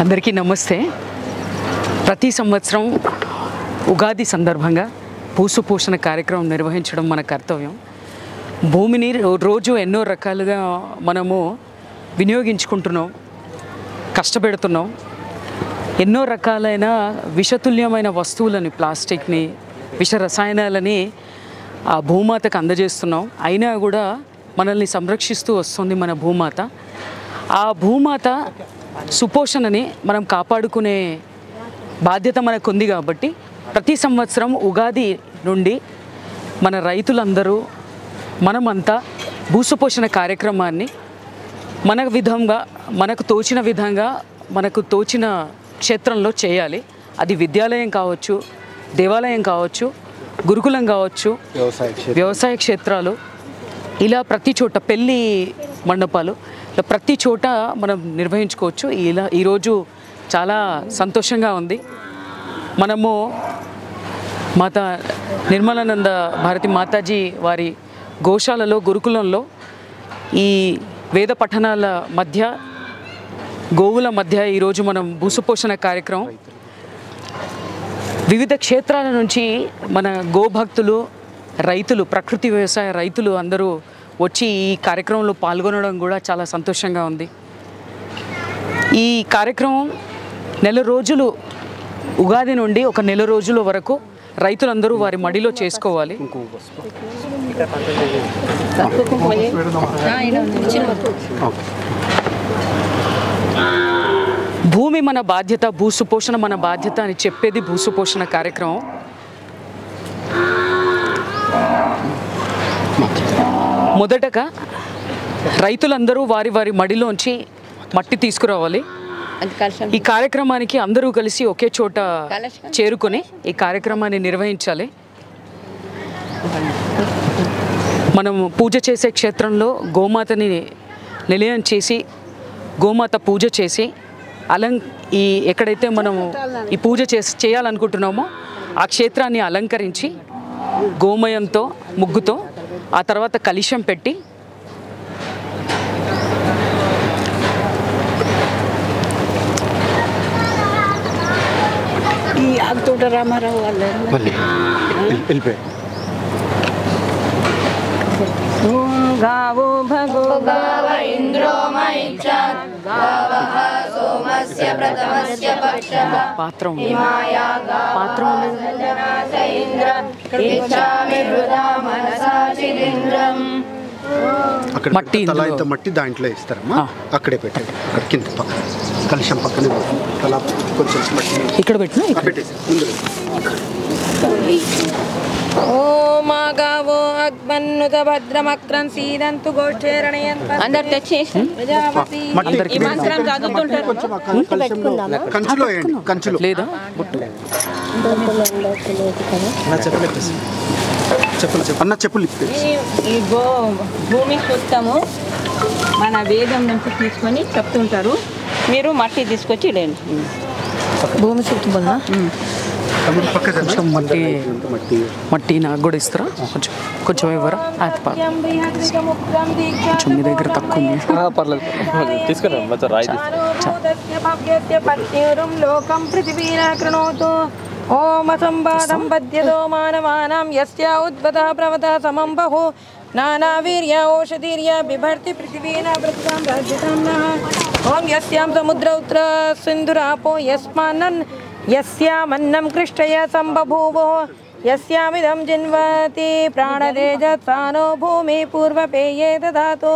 అందరికీ నమస్తే. ప్రతి సంవత్సరం ఉగాది సందర్భంగా పూసుపోషణ కార్యక్రమం నిర్వహించడం మన కర్తవ్యం. భూమిని రోజు ఎన్నో రకాలుగా మనము వినియోగించుకుంటున్నాం, కష్టపెడుతున్నాం. ఎన్నో రకాలైన విషతుల్యమైన వస్తువులని, ప్లాస్టిక్ని, విష రసాయనాలని ఆ భూమాతకు అందజేస్తున్నాం. అయినా కూడా మనల్ని సంరక్షిస్తూ వస్తుంది మన భూమాత. ఆ భూమాత సుపోషణని మనం కాపాడుకునే బాధ్యత మనకు ఉంది. కాబట్టి ప్రతి సంవత్సరం ఉగాది నుండి మన రైతులందరూ మనమంతా భూసుపోషణ కార్యక్రమాన్ని మన విధంగా, మనకు తోచిన విధంగా, మనకు తోచిన క్షేత్రంలో చేయాలి. అది విద్యాలయం కావచ్చు, దేవాలయం కావచ్చు, గురుకులం కావచ్చు, వ్యవసాయ క్షేత్రాలు, ఇలా ప్రతి చోట పెళ్ళి మండపాలు, ఇలా ప్రతి చోట మనం నిర్వహించుకోవచ్చు. ఈరోజు చాలా సంతోషంగా ఉంది. మనము మాతా నిర్మలానంద భారతి మాతాజీ వారి గోశాలలో, గురుకులంలో ఈ వేద పఠనాల మధ్య, గోవుల మధ్య ఈరోజు మనం భూసుపోషణ కార్యక్రమం వివిధ క్షేత్రాల నుంచి మన గోభక్తులు, రైతులు, ప్రకృతి వ్యవసాయ రైతులు అందరూ వచ్చి ఈ కార్యక్రమంలో పాల్గొనడం కూడా చాలా సంతోషంగా ఉంది. ఈ కార్యక్రమం నెల రోజులు, ఉగాది నుండి ఒక నెల రోజుల వరకు రైతులందరూ వారి మడిలో చేసుకోవాలి. భూమి మన బాధ్యత, భూసుపోషణ మన బాధ్యత అని చెప్పేది భూసుపోషణ కార్యక్రమం. మొదటగా రైతులందరూ వారి వారి మడిలోంచి మట్టి తీసుకురావాలి. ఈ కార్యక్రమానికి అందరూ కలిసి ఒకే చోట చేరుకొని ఈ కార్యక్రమాన్ని నిర్వహించాలి. మనం పూజ చేసే క్షేత్రంలో గోమాతని నిలయం చేసి, గోమాత పూజ చేసి ఎక్కడైతే మనము ఈ పూజ చేయాలనుకుంటున్నామో ఆ క్షేత్రాన్ని అలంకరించి గోమయంతో, ముగ్గుతో, ఆ తర్వాత కలశం పెట్టి ఈ ఆకుతోట రామారావు गावो भगो गाव इंद्रो मयिच्छात् गावः सोमस्य प्रथमस्य पक्षः पात्रं हिमाया पात्रं जनास इंद्र इच्छामि हृदा मनसा चिदिन्द्रं. మట్టి ఇంత మట్టి దాంట్లో ఇస్తారమ్మా, అక్కడే పెట్టండి. అక్కడ కింద పక్కన కలశం పక్కనే అలా కొంచెం మట్టి ఇక్కడ పెట్టినా ఓం గావో అగ్మన్నుత భద్రమక్రం సీదంతు గోష్ఠేరణయంత. అందరు తెచ్చి ఈ మంత్రం చదువుతుంటారు. కంచులో వేయండి, కంచులో లేదా అన్న చెప్పులు. ఈ భూమి సూక్తము మన వేదం నుంచి తీసుకొని చెప్తుంటారు. మీరు మట్టి తీసుకొచ్చి లేండి. భూమి సూక్తం వల్ల కొంచెం మట్టి నాకు కూడా ఇస్తారా? కొంచెం ఇవ్వరా? కొంచెం మీ దగ్గర తక్కువ ఉంది. ఓం సంబాధం పద్యతో మానవానాం యస్య ఉద్భవః ప్రవతః సమం బహు నానావీర్య ఓషధీర్య బిభర్తి పృథివీన ప్రతిదాం రాజ్యతాం నః. ఓం యస్యాం సముద్ర ఉత్తర సింధురాపో యస్యామన్నం కృష్టయ సంబభూవో యస్యామిదం జిన్వతి ప్రాణతేజసానో భూమి పూర్వపేయే దదాతు.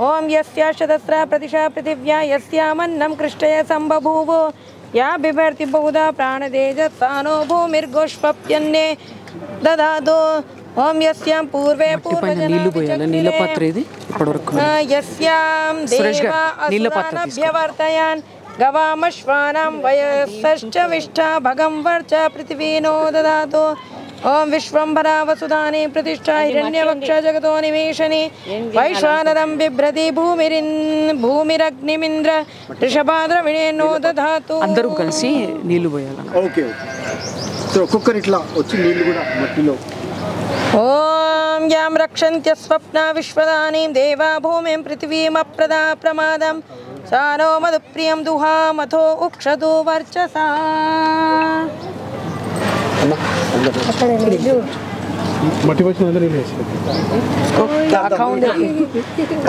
ఓం యస్యాశతస్ర ప్రతిశా పృథివ్యా యస్యామన్నం కృష్టయ సంబభూవో యా బిభర్తి బహుదా ప్రాణతేజసానో భూమిర్గోష్పప్యన్నే దదాతు. ఓం యస్యాం పూర్వే నీళ్ళ పాత్ర ఇది ఇప్పటివరకు యస్యాం దేవా అసురానభ్యవర్తయాన్ గవామశ్వానాం వయస్సశ్చ విష్ఠా భగం వర్చ పృథివీనో దదాతు. ఓం విశ్వంభరా వసుధాని ప్రతిష్ఠా హిరణ్యవక్ష జగతో నివేశని వైశ్వానరం బిభ్రతి భూమిరగ్నిమింద్ర ఋషభాద్రవిణేనో దధాతు. అందరూ కలిసి నీళ్లు పోయాలి. ఓకే, ఒక్కొక్కరు ఇట్లా వచ్చి నీళ్ళు కూడా మట్టిలో. ఓం యాం రక్షంత్య స్వప్న విశ్వదానీం దేవా భూమిం పృథివీమప్రదా ప్రమాదం సానో మధుప్రియం దుహామథో ఉక్షతు వర్చసా.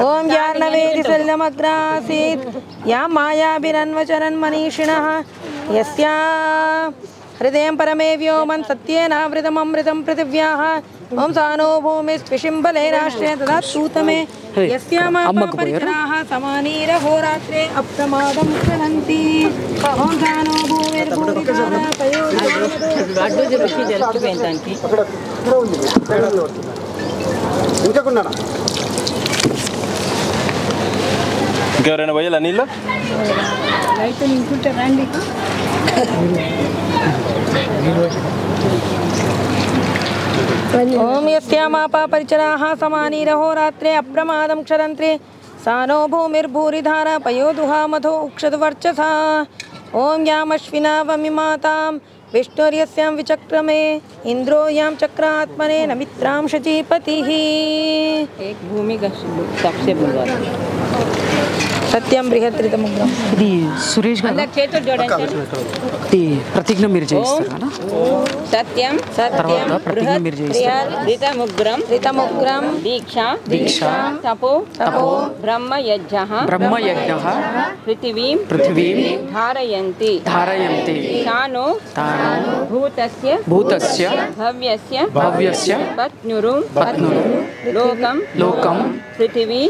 ఓం జాహ్నవేది శల్యమగ్రాసీత్ యా మాయాభిరన్వచరన్ మనీషిణః యస్యా హృదయం పరమే వ్యోమన్ సత్యేనావృతమమృతం పృథివ్యాః. ఓం సానో భూమిస్విషింబలేనాశ్రే తదాత్తూతమే యస్యామాపరిచరాః సమానీరహోరాత్రే అప్రమాదం క్షణంతి. ఓం సానో ఇంకెవరైనా పోయాలా నీళ్ళు? ఓం యస్యామాపరిచరాః సమానీరహోరాత్రే అప్రమాదం క్షరంత్రే సానో భూమిర్భూరిధార పయోదుహామథో ఉక్షతు వర్చసా. ఓం యామశ్వినావమిమాతాం విష్ణుర్యస్యాం విచక్రమే ఇంద్రో యాం చక్రాత్మనే నమిత్రాం శచీపతిః. एक भूमि का सबसे बुलवाता సత్యం బృహత్రితముగ్రం. ఇది సురేష్ గారు अंदर చేతులు జోడించండి. ఇది ప్రతిజ్ఞ మీరు చేయిస్తారు కదా? సత్యం సత్యం ప్రతిజ్ఞ మీరు చేయిస్తారు. రితముగ్రం రితముగ్రం దీక్ష తపో బ్రహ్మయజ్ఞః పృథివీం ధారయంతి తానో భూతస్య భవ్యస్య పత్నురుం లోకం పృథివీ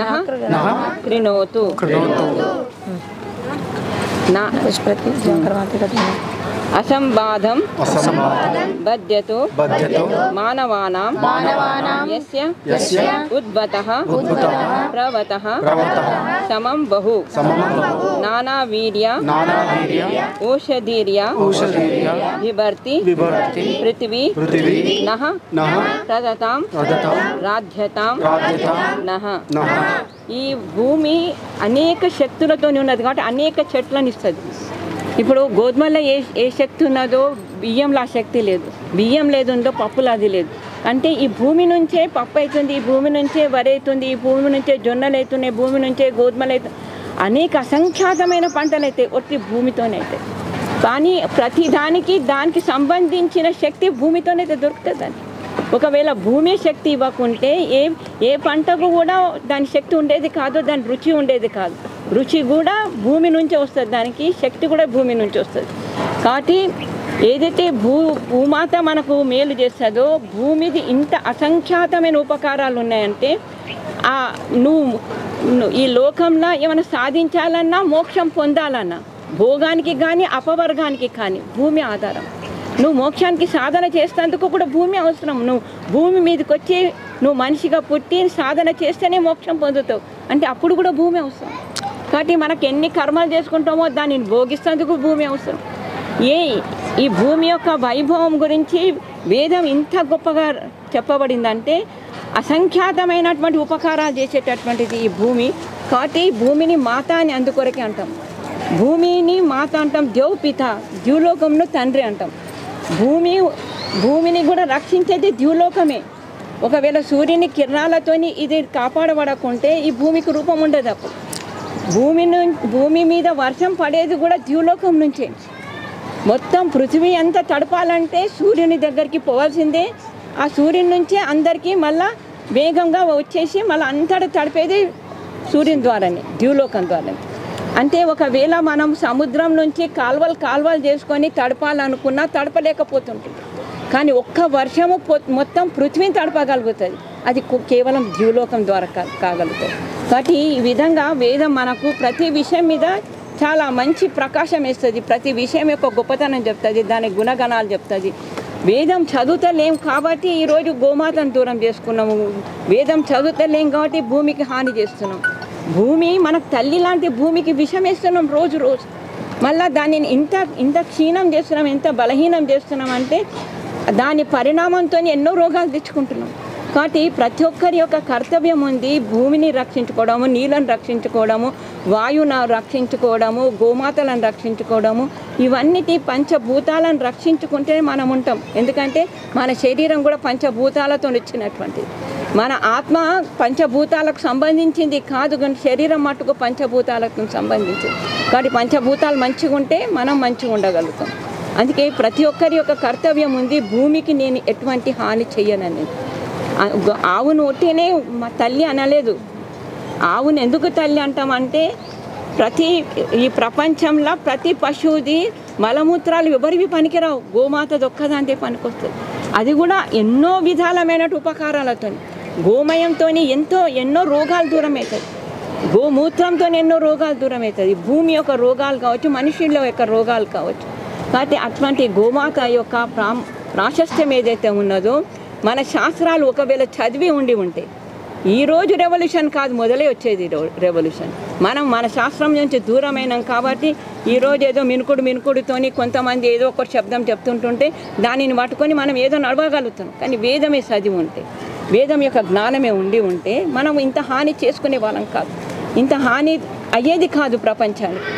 నః कृणोतु असंबाधं बध्यतो मानवानां यस्य उद्भतः प्रवतः समं बहु नानावीर्या औषधीर्या बिभर्ति पृथ्वी नः तदतां राध्यतां नः. ఈ భూమి అనేక శక్తులతో ఉన్నది కాబట్టి అనేక చెట్లను ఇస్తుంది. ఇప్పుడు గోధుమలో ఏ శక్తి ఉన్నదో బియ్యంలో ఆ శక్తి లేదు, బియ్యం లేదుందో పప్పులో అది లేదు. అంటే ఈ భూమి నుంచే పప్పు అవుతుంది, ఈ భూమి నుంచే వరి అవుతుంది, ఈ భూమి నుంచే జొన్నలు అవుతున్నాయి, భూమి నుంచే గోధుమలు అవుతుంది, అనేక అసంఖ్యాతమైన పంటలు అవుతాయి ఒట్టి భూమితోనే అవుతాయి. కానీ ప్రతిదానికి దానికి సంబంధించిన శక్తి భూమితోనైతే దొరుకుతుంది. ఒకవేళ భూమి శక్తి ఇవ్వకుంటే ఏ పంటకు కూడా దాని శక్తి ఉండేది కాదు, దాని రుచి ఉండేది కాదు. రుచి కూడా భూమి నుంచి వస్తుంది, దానికి శక్తి కూడా భూమి నుంచి వస్తుంది. కాబట్టి ఏదైతే భూమాత మనకు మేలు చేస్తుందో భూమిది ఇంత అసంఖ్యాతమైన ఉపకారాలు ఉన్నాయంటే నువ్వు ఈ లోకంలో ఏమైనా సాధించాలన్నా మోక్షం పొందాలన్నా భోగానికి కానీ అపవర్గానికి కానీ భూమి ఆధారం. నువ్వు మోక్షానికి సాధన చేసేందుకు కూడా భూమి అవసరం. నువ్వు భూమి మీదకి వచ్చి నువ్వు మనిషిగా పుట్టి సాధన చేస్తేనే మోక్షం పొందుతావు, అంటే అప్పుడు కూడా భూమి అవసరం. కాబట్టి మనకు ఎన్ని కర్మలు చేసుకుంటామో దానిని భోగిస్తేందుకు భూమి అవసరం. ఈ భూమి యొక్క వైభవం గురించి వేదం ఇంత గొప్పగా చెప్పబడిందంటే అసంఖ్యాతమైనటువంటి ఉపకారాలు చేసేటటువంటిది ఈ భూమి. కాబట్టి భూమిని మాత అని అందుకొరకే అంటాం. భూమిని మాత అంటాం, దేవ్ పిత ద్యూలోకంను తండ్రి అంటాం. భూమిని కూడా రక్షించేది ద్యూలోకమే. ఒకవేళ సూర్యుని కిరణాలతోని ఇది కాపాడబడకుంటే ఈ భూమికి రూపం ఉండదు. అప్పుడు భూమి మీద వర్షం పడేది కూడా ద్యూలోకం నుంచే. మొత్తం పృథివీ అంతా తడపాలంటే సూర్యుని దగ్గరికి పోవాల్సిందే. ఆ సూర్యుని నుంచే అందరికీ మళ్ళా వేగంగా వచ్చేసి మళ్ళీ అంతటా తడిపేది సూర్యుని ద్వారానే, ద్యూలోకం ద్వారానే. అంటే ఒకవేళ మనం సముద్రం నుంచి కాల్వలు చేసుకొని తడపాలనుకున్నా తడపలేకపోతుంటుంది. కానీ ఒక్క వర్షము మొత్తం పృథ్వీని తడపగలుగుతుంది, అది కేవలం ద్యూలోకం ద్వారా కాగలుగుతుంది. కాబట్టి ఈ విధంగా వేదం మనకు ప్రతి విషయం మీద చాలా మంచి ప్రకాశం వేస్తుంది, ప్రతి విషయం యొక్క గొప్పతనం చెప్తుంది, దాని గుణగణాలు చెప్తుంది. వేదం చదువుతలేం కాబట్టి ఈరోజు గోమాతను దూరం చేసుకున్నాము, వేదం చదువుతలేం కాబట్టి భూమికి హాని చేస్తున్నాం. భూమి మనకు తల్లి లాంటి భూమికి విషం వేస్తున్నాం రోజు. మళ్ళీ దానిని ఇంత క్షీణం చేస్తున్నాం, ఎంత బలహీనం చేస్తున్నాం అంటే దాని పరిణామంతో ఎన్నో రోగాలు తెచ్చుకుంటున్నాం. కాబట్టి ప్రతి ఒక్కరి యొక్క కర్తవ్యం ఉంది భూమిని రక్షించుకోవడము, నీళ్ళను రక్షించుకోవడము, వాయువును రక్షించుకోవడము, గోమాతలను రక్షించుకోవడము. ఇవన్నిటి పంచభూతాలను రక్షించుకుంటే మనం ఉంటాం. ఎందుకంటే మన శరీరం కూడా పంచభూతాలతో వచ్చినటువంటిది. మన ఆత్మ పంచభూతాలకు సంబంధించింది కాదు, కానీ శరీరం మట్టుకు పంచభూతాలకు సంబంధించింది. కాబట్టి పంచభూతాలు మంచిగా ఉంటే మనం మంచిగా ఉండగలుగుతాం. అందుకే ప్రతి ఒక్కరి యొక్క కర్తవ్యం ఉంది, భూమికి నేను ఎటువంటి హాని చెయ్యననేది. ఆవును ఒట్టినే తల్లి అనలేదు. ఆవును ఎందుకు తల్లి అంటామంటే ఈ ప్రపంచంలో ప్రతి పశువుది మలమూత్రాలు ఎవరివి పనికిరావు, గోమాతది ఒక్కదాంతే పనికొస్తుంది. అది కూడా ఎన్నో విధాలమైన ఉపకారాలతో, గోమయంతో ఎన్నో రోగాలు దూరం అవుతుంది, గోమూత్రంతో ఎన్నో రోగాలు దూరం అవుతుంది. భూమి యొక్క రోగాలు కావచ్చు, మనుషుల యొక్క రోగాలు కావచ్చు. కాబట్టి అటువంటి గోమాత యొక్క ప్రాశస్త్యం ఏదైతే ఉన్నదో, మన శాస్త్రాలు ఒకవేళ చదివి ఉంటే ఈరోజు రెవల్యూషన్ కాదు, మొదలే వచ్చేది రెవల్యూషన్. మనం మన శాస్త్రం నుంచి దూరమైనాం కాబట్టి ఈరోజు ఏదో మినుకుడుతోని కొంతమంది ఏదో ఒక శబ్దం చెప్తుంటుంటే దానిని పట్టుకొని మనం ఏదో నడవగలుగుతాం. కానీ వేదమే చదివి ఉంటే, వేదం యొక్క జ్ఞానమే ఉంటే మనం ఇంత హాని చేసుకునే వాళ్ళం కాదు, ఇంత హాని అయ్యేది కాదు ప్రపంచానికి.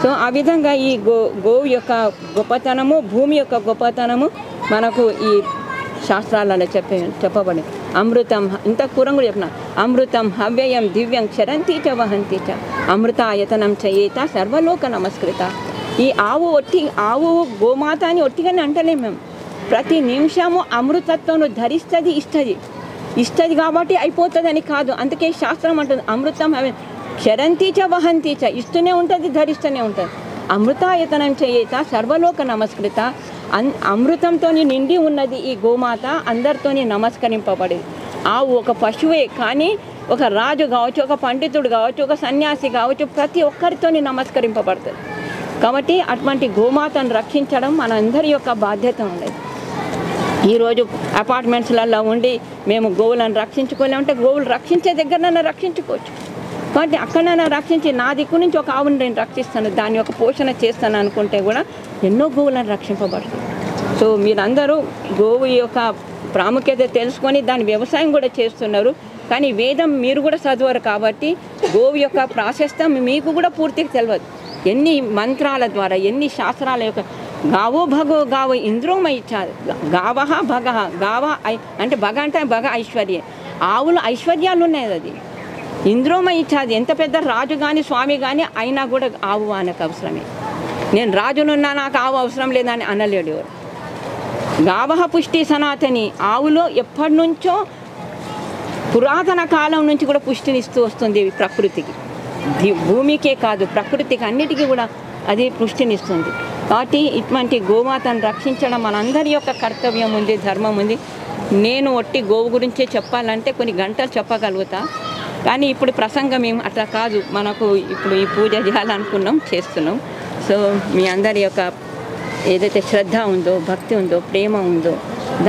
సో ఆ విధంగా ఈ గోవు యొక్క గొప్పతనము, భూమి యొక్క గొప్పతనము మనకు ఈ శాస్త్రాలలో చెప్పబడి. అమృతం, ఇంత పూర్వం కూడా చెప్పిన, అమృతం హవ్యయం దివ్యం క్షరంతి చ వహంతి చ అమృతాయతనం చేత సర్వలోక నమస్కృత. ఈ ఆవు గోమాత అని ఒట్టిగానే అంటలేము మేము. ప్రతి నిమిషము అమృతత్వం ధరిస్తుంది, ఇస్తుంది కాబట్టి అయిపోతుందని కాదు. అందుకే శాస్త్రం అంటుంది అమృతం క్షరంతి చ వహంతి చ, ఇస్తూనే ఉంటుంది, ధరిస్తూనే ఉంటుంది. అమృతాయతనం చేత సర్వలోక నమస్కృత. అమృతంతో నిండి ఉన్నది ఈ గోమాత, అందరితో నమస్కరింపబడేది. ఆవు ఒక పశువే, కానీ ఒక రాజు కావచ్చు, ఒక పండితుడు కావచ్చు, ఒక సన్యాసి కావచ్చు, ప్రతి ఒక్కరితో నమస్కరింపబడుతుంది. కాబట్టి అటువంటి గోమాతను రక్షించడం మన అందరి యొక్క బాధ్యత ఉండేది. ఈరోజు అపార్ట్మెంట్స్లలో ఉండి మేము గోవులను రక్షించుకోలేమంటే, గోవులు రక్షించే దగ్గరనైనా రక్షించుకోవచ్చు. కాబట్టి అక్కడైనా రక్షించి నా దిక్కు నుంచి ఒక ఆవును నేను రక్షిస్తాను, దాని యొక్క పోషణ చేస్తాను అనుకుంటే కూడా ఎన్నో గోవులను రక్షింపబడుతుంది. సో మీరందరూ గోవు యొక్క ప్రాముఖ్యత తెలుసుకొని దాని వ్యవసాయం కూడా చేస్తున్నారు. కానీ వేదం మీరు కూడా చదవరు కాబట్టి గోవు యొక్క ప్రాశస్త్యం మీకు కూడా పూర్తిగా తెలియదు. ఎన్ని మంత్రాల ద్వారా, ఎన్ని శాస్త్రాల యొక్క గావో భగో గావ ఇంద్రోమయిచ్చారు, గావహ భగ, గావ అంటే భగ అంటే భగ ఐశ్వర్య, ఆవులు ఐశ్వర్యాలు ఉన్నాయి. అది ఇంద్రోమయిచ్చాది, ఎంత పెద్ద రాజు కానీ స్వామి కానీ అయినా కూడా ఆవు అనకు అవసరమే. నేను రాజునున్నా నాకు ఆవు అవసరం లేదని అనలేడు ఎవరు. గావహ పుష్టి సనాతని, ఆవులో ఎప్పటి నుంచో పురాతన కాలం నుంచి కూడా పుష్టినిస్తూ వస్తుంది ప్రకృతికి, భూమికే కాదు ప్రకృతికి అన్నిటికీ కూడా అది పుష్టినిస్తుంది. కాబట్టి ఇటువంటి గోమాతను రక్షించడం మనందరి యొక్క కర్తవ్యం ఉంది, ధర్మం ఉంది. నేను ఒట్టి గోవు గురించే చెప్పాలంటే కొన్ని గంటలు చెప్పగలుగుతా, కానీ ఇప్పుడు ప్రసంగం ఏం అట్లా కాదు. మనకు ఇప్పుడు ఈ పూజ చేయాలనుకున్నాం, చేస్తున్నాం. సో మీ అందరి యొక్క ఏదైతే శ్రద్ధ ఉందో, భక్తి ఉందో, ప్రేమ ఉందో,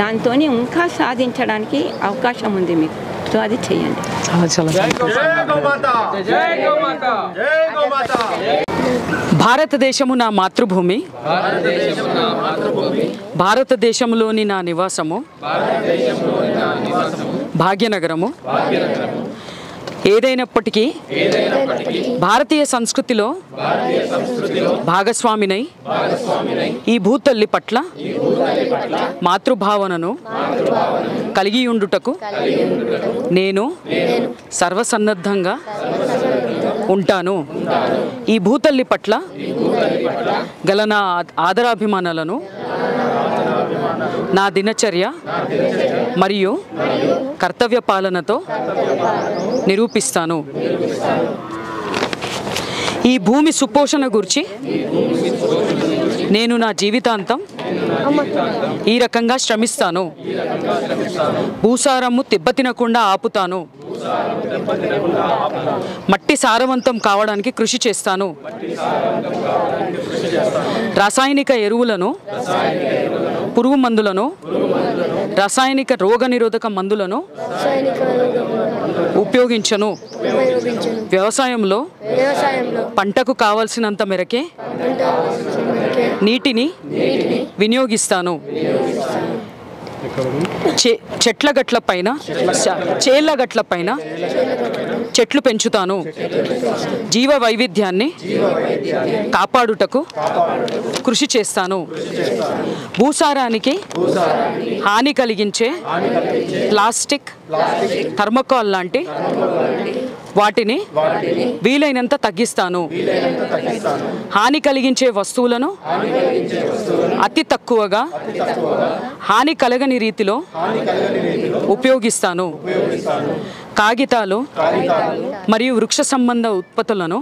దాంతో ఇంకా సాధించడానికి అవకాశం ఉంది మీకు. సో అది చేయండి. భారతదేశము నా మాతృభూమి, భారతదేశంలోని నా నివాసము, భాగ్యనగరము. ఏదైనప్పటికీ భారతీయ సంస్కృతిలో భాగస్వామినై ఈ భూతల్లి పట్ల మాతృభావనను కలిగి ఉండుటకు నేను సర్వసన్నద్ధంగా ఉంటాను. ఈ భూతల్లి పట్ల గల నా ఆదరాభిమానాలను నా దినచర్య మరియు కర్తవ్య పాలనతో నిరూపిస్తాను. ఈ భూమి సుపోషణ గురించి నేను నా జీవితాంతం ఈ రకంగా శ్రమిస్తాను. భూసారము తిబ్బతినకుండా ఆపుతాను. మట్టి సారవంతం కావడానికి కృషి చేస్తాను. రాసాయనిక ఎరువులను, పురుగు మందులను, రాసాయనిక రోగనిరోధక మందులను ఉపయోగించను. వ్యవసాయంలో పంటకు కావలసినంత మేరకే నీటిని వినియోగిస్తాను. చేళ్ల గట్ల పైన చెట్లు పెంచుతాను. జీవ వైవిధ్యాన్ని కాపాడుటకు కృషి చేస్తాను. భూసారానికి హాని కలిగించే ప్లాస్టిక్, థర్మోకాల్ లాంటి వాటిని వీలైనంత తగ్గిస్తాను. హాని కలిగించే వస్తువులను అతి తక్కువగా హాని కలగని రీతిలో ఉపయోగిస్తాను. కాగితాలు మరియు వృక్ష సంబంధ ఉత్పత్తులను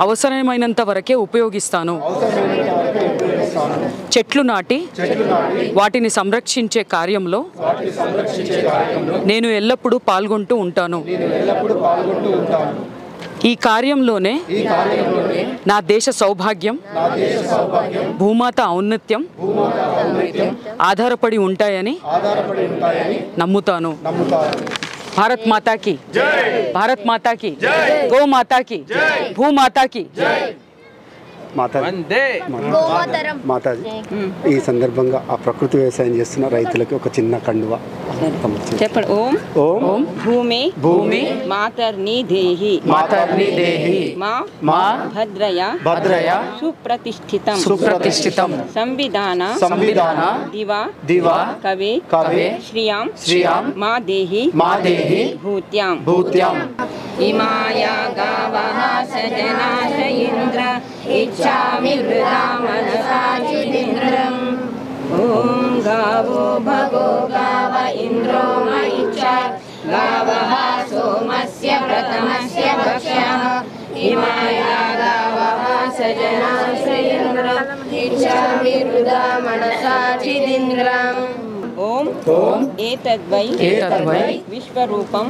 అవసరమైనంత వరకే ఉపయోగిస్తాను. చెట్లు నాటి వాటిని సంరక్షించే కార్యంలో నేను ఎల్లప్పుడూ పాల్గొంటూ ఉంటాను. ఈ కార్యంలోనే నా దేశ సౌభాగ్యం, భూమాత ఔన్నత్యం ఆధారపడి ఉంటాయని నమ్ముతాను. భారత్ మాతాకి, భారత్ మాతాకి, గో మాతాకి, భూమాతాకి. మాతాజీ, ఈ సందర్భంగా ఆ ప్రకృతి వ్యవసాయం చేస్తున్న రైతులకి ఒక చిన్న కండువ చెప్పండి. ఓం ఓం భూమి భూమి మాతర్ని దేహి మాతర్ని దేహి మా భద్రయ భద్రయ సుప్రతిష్ఠితం సుప్రతిష్ఠితం సంవిధాన దివా దివా కవే కవే శ్రియాం మా దేహి భూత్యాం ఇమాయా గావః సజనాశ ఇంద్ర ఇచ్ఛామి వృధా మనసా చిదింద్రం. ఓం గావో భగో గావ ఇంద్రో మయిచ్చా గావః సోమస్య ప్రథమస్య భక్ష్యః ఇమాయా గావః సజనాశ ఇంద్ర ఇచ్ఛామి వృధా మనసా చిదింద్రం. ఓం ఏతద్వై విశ్వరూపం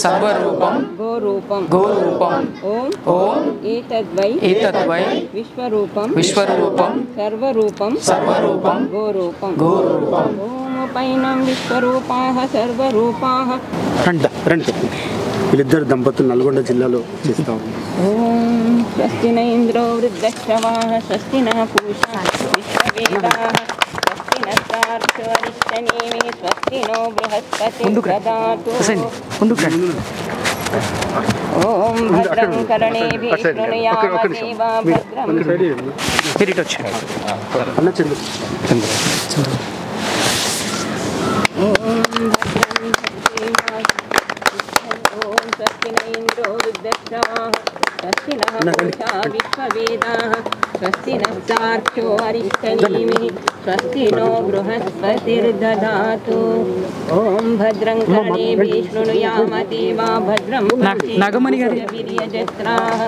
సర్వరూపం గోరూపం. ఓం ఏతద్వై విశ్వరూపం సర్వరూపం గోరూపం. ఓం పైనం విశ్వరూపాః సర్వరూపాః. రండి. వీళ్ళిద్దరు దంపతులు నల్గొండ జిల్లాలో చేస్తాం. ఓం స్వస్తి న ఇంద్రో వృద్ధశ్రవాః స్వస్తి న పూషా విశ్వవేదాః స్వస్తి నస్తార్క్ష్యో అరిష్టనేమి స్వస్తి నో బృహస్పతిర్దదాతు. ఓం భద్రం కర్ణేభిః శృణుయామ దేవా భద్రం. ఓం స్వస్తి న ఇంద్రో వృద్ధశ్రవాః స్వస్తి నః పూషా విశ్వవేదాః స్వస్తి నస్తార్క్ష్యో అరిష్టనేమి స్వస్తి నో బృహస్పతిర్దదాతు. ఓం భద్రం కర్ణేభిః శృణుయామ దేవా భద్రం నాగమణి గారు వీర్యజత్రాః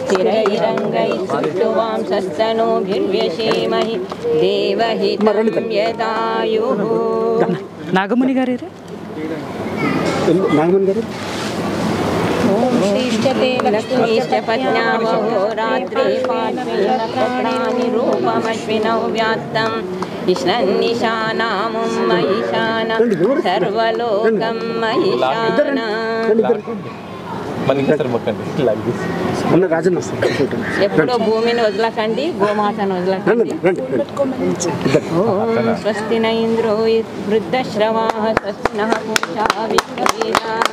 స్థిరైరంగైః సుష్ఠువాంసస్తనూభిర్వ్యశేమహి దేవహితం యదాయుః. నాగమణి గారు ఓం శ్రీష్టతే లక్ష్మీశ్చ పత్న్యామహో రాత్రే పార్శ్వే నక్షత్రాణి రూపమశ్వినౌ వ్యాత్తం ఇష్ణన్నిశానాముం మహిషాన సర్వలోకం మహిషాన. ఎప్పుడో భూమిని వదలకండి, గోమాతను వదలకండి. ఓం స్వస్తి న ఇంద్రో వృద్ధశ్రవాః స్వస్తి నః పూషా విశ్వవేదాః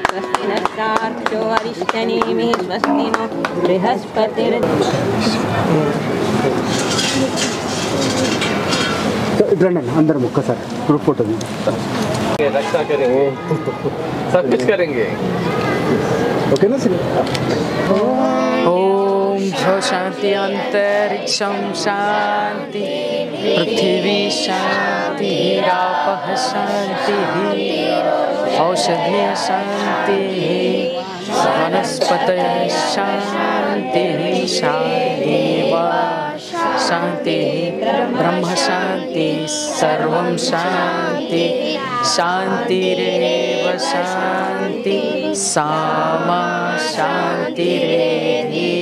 స్వస్తి నస్తార్క్ష్యో అరిష్టనేమి స్వస్తి నో బృహస్పతిర్. అందరం ఒక్కసారి గ్రూప్ ఫోటో रक्षा करेंगे, सब कुछ करेंगे. ఓకేనా సార్? ओम शांति अंतरिक्षं शांति पृथ्वी शांति रापः शांति औषधि शांति वनस्पतयः शांति शांति शांति ब्रह्म शांति सर्वं शांति शांतिरेव शांति सामा शांतिरेधि.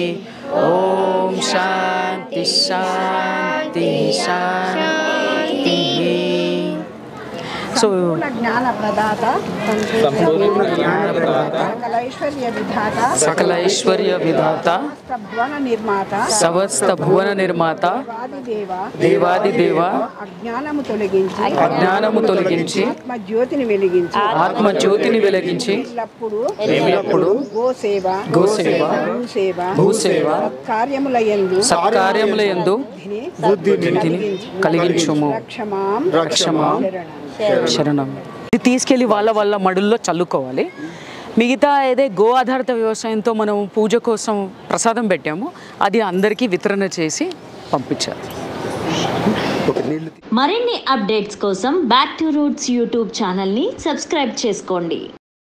ओम शांति शांति शांति. సో సో జ్ఞాన ప్రదాత సకలైశ్వర్య విధాత సకల ఐశ్వర్య విధాత భువన నిర్మాత సమస్త భువన నిర్మాత దేవాది దేవ అజ్ఞానము తొలగించి ఆత్మజ్యోతిని వెలిగించి ఎల్లప్పుడు గోసేవ భూసేవ సత్కార్యములయందు బుద్ధిని కలిగించుము రక్షమాం శరణం. ఇది తీసుకెళ్ళి వాళ్ళ మడుల్లో చల్లుకోవాలి. మిగతా ఏదే గో ఆధారిత వ్యవసాయంతో మనం పూజ కోసం ప్రసాదం పెట్టాము, అది అందరికీ వితరణ చేసి పంపించారు. మరిన్ని అప్డేట్స్ కోసం బ్యాక్ టు రూట్స్ యూట్యూబ్ ఛానల్ని సబ్స్క్రైబ్ చేసుకోండి.